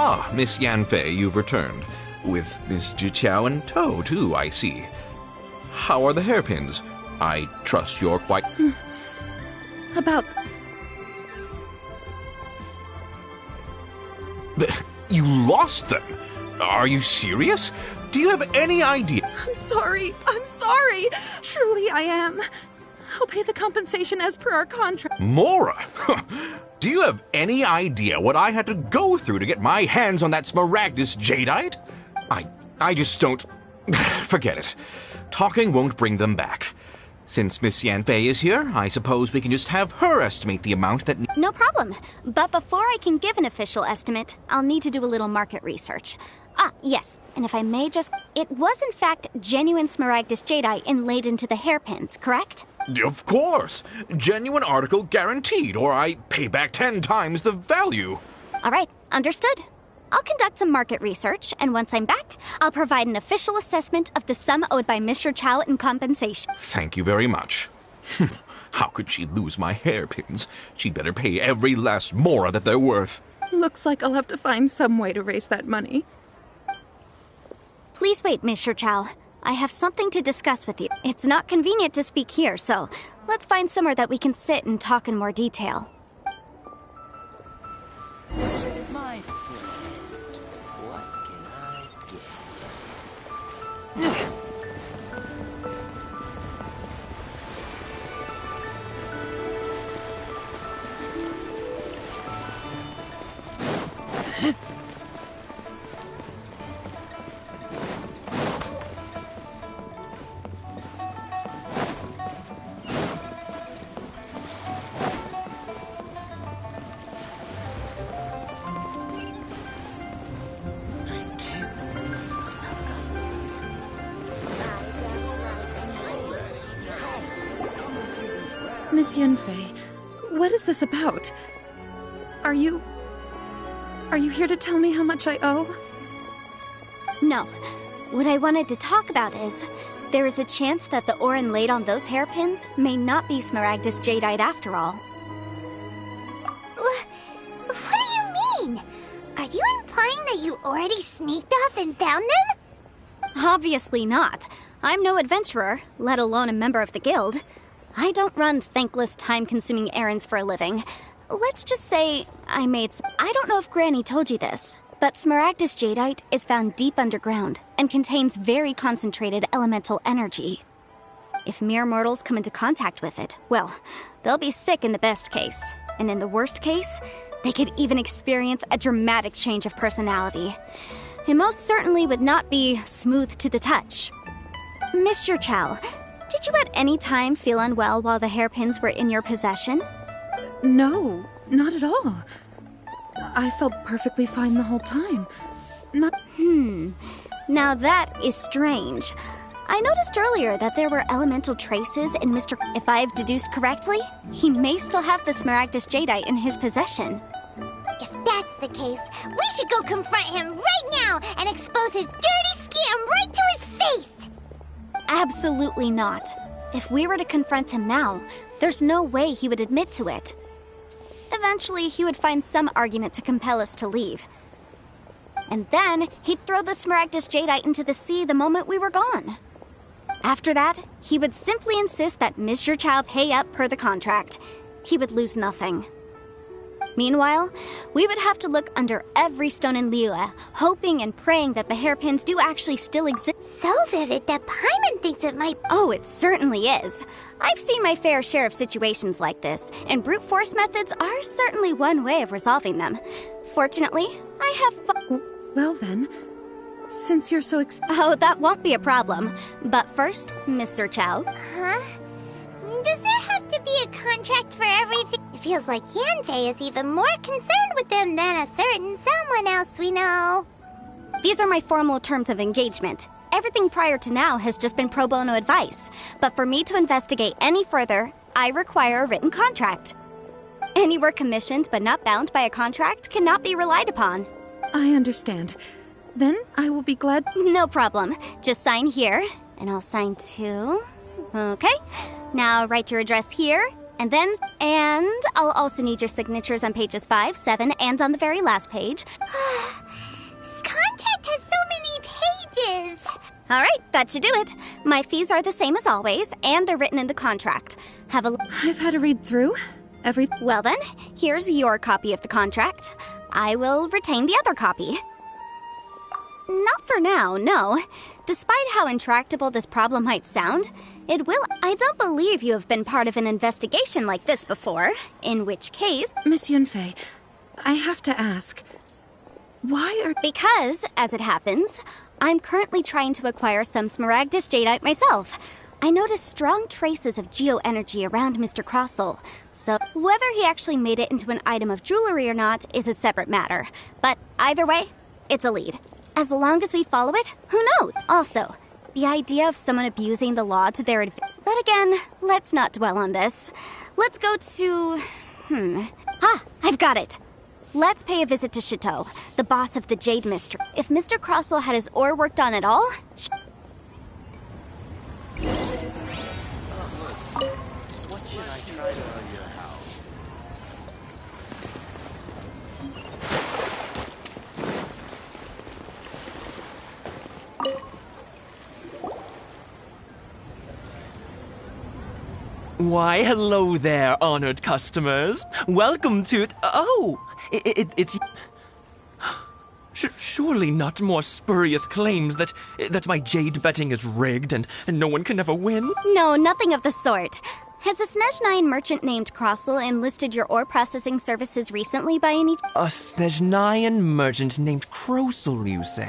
Ah, Miss Yanfei, you've returned. With Miss Jiqiao in tow, too, I see. How are the hairpins? I trust you're quite... About... You lost them? Are you serious? Do you have any idea? I'm sorry. Truly I am. I'll pay the compensation as per our contract. Mora! Do you have any idea what I had to go through to get my hands on that smaragdus jadeite? I just don't... Forget it. Talking won't bring them back. Since Miss Yanfei is here, I suppose we can just have her estimate the amount that... No problem. But before I can give an official estimate, I'll need to do a little market research. Ah, yes. And if I may just... It was in fact genuine smaragdus jadeite inlaid into the hairpins, correct? Of course! Genuine article guaranteed, or I pay back 10 times the value. All right, understood. I'll conduct some market research, and once I'm back, I'll provide an official assessment of the sum owed by Mr. Chow in compensation. Thank you very much. How could she lose my hairpins? She'd better pay every last mora that they're worth. Looks like I'll have to find some way to raise that money. Please wait, Mr. Chow. I have something to discuss with you. It's not convenient to speak here, so let's find somewhere that we can sit and talk in more detail. My friend, what can I get you? Miss Yanfei, what is this about? Are you here to tell me how much I owe? No. What I wanted to talk about is, there is a chance that the ore inlaid on those hairpins may not be smaragdus jadeite after all. What do you mean? Are you implying that you already sneaked off and found them? Obviously not. I'm no adventurer, let alone a member of the guild. I don't run thankless, time-consuming errands for a living. Let's just say I don't know if Granny told you this, but smaragdus jadeite is found deep underground and contains very concentrated elemental energy. If mere mortals come into contact with it, well, they'll be sick in the best case. And in the worst case, they could even experience a dramatic change of personality. It most certainly would not be smooth to the touch. Mr. Chow, did you at any time feel unwell while the hairpins were in your possession? No, not at all. I felt perfectly fine the whole time. Now that is strange. I noticed earlier that there were elemental traces in Mr. If I've deduced correctly, he may still have the smaragdus jadeite in his possession. If that's the case, we should go confront him right now and expose his dirty scam right to his face! Absolutely not. If we were to confront him now, there's no way he would admit to it. Eventually, he would find some argument to compel us to leave. And then, he'd throw the smaragdus jadeite into the sea the moment we were gone. After that, he would simply insist that Mr. Chow pay up per the contract. He would lose nothing. Meanwhile, we would have to look under every stone in Liyue, hoping and praying that the hairpins do actually still exist. So vivid that Paimon thinks it might... Oh, it certainly is. I've seen my fair share of situations like this, and brute force methods are certainly one way of resolving them. Fortunately, I have Well then, since you're so Oh, that won't be a problem. But first, Mr. Chow. Huh? Does there have to be a contract for everything? It feels like Yanfei is even more concerned with them than a certain someone else we know. These are my formal terms of engagement. Everything prior to now has just been pro bono advice. But for me to investigate any further, I require a written contract. Any work commissioned but not bound by a contract cannot be relied upon. I understand. Then I will be glad... No problem. Just sign here, and I'll sign too. Okay. Now write your address here, And I'll also need your signatures on pages 5, 7, and on the very last page. This contract has so many pages. All right, that should do it. My fees are the same as always, and they're written in the contract. I've had to read through everything. Well then, here's your copy of the contract. I will retain the other copy. Not for now, no. Despite how intractable this problem might sound, it will. I don't believe you have been part of an investigation like this before, in which case... Miss Yunfei, I have to ask, why are... Because, as it happens, I'm currently trying to acquire some Smaragdus Jadeite myself. I noticed strong traces of geoenergy around Mr. Crossel, so whether he actually made it into an item of jewelry or not is a separate matter. But either way, it's a lead. As long as we follow it, who knows? Also, the idea of someone abusing the law to their advantage. But again, let's not dwell on this. Let's go to... I've got it! Let's pay a visit to Chateau, the boss of the Jade Mystery. If Mr. Crossel had his ore worked on at all... What should I try to do? Why, hello there, honored customers. Welcome to... It's... Surely not more spurious claims that my jade betting is rigged and no one can ever win? No, nothing of the sort. Has a Snezhnine merchant named Crossel enlisted your ore processing services recently by any... A Snezhnine merchant named Crossel, you say?